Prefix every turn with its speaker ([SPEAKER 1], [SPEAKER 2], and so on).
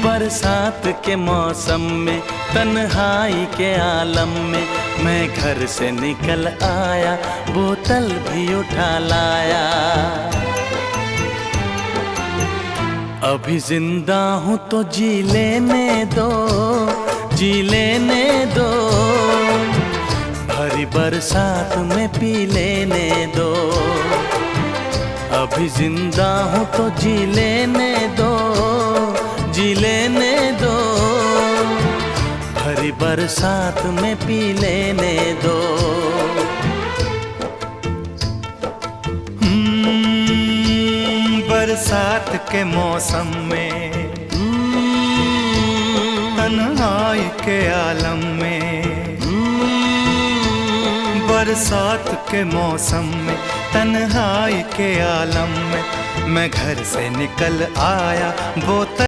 [SPEAKER 1] बरसात के मौसम में, तन्हाई के आलम में, मैं घर से निकल आया, बोतल भी उठा लाया। अभी जिंदा हूँ तो जी लेने दो, जी लेने दो, भरी बरसात में पी लेने दो। अभी जिंदा हूँ तो जी लेने दो, जी लेने दो, भरी बरसात में पी लेने दो।
[SPEAKER 2] बरसात के मौसम में, तन्हाई के आलम में, बरसात के मौसम में, तन्हाई के आलम में, मैं घर से निकल आया, बोतल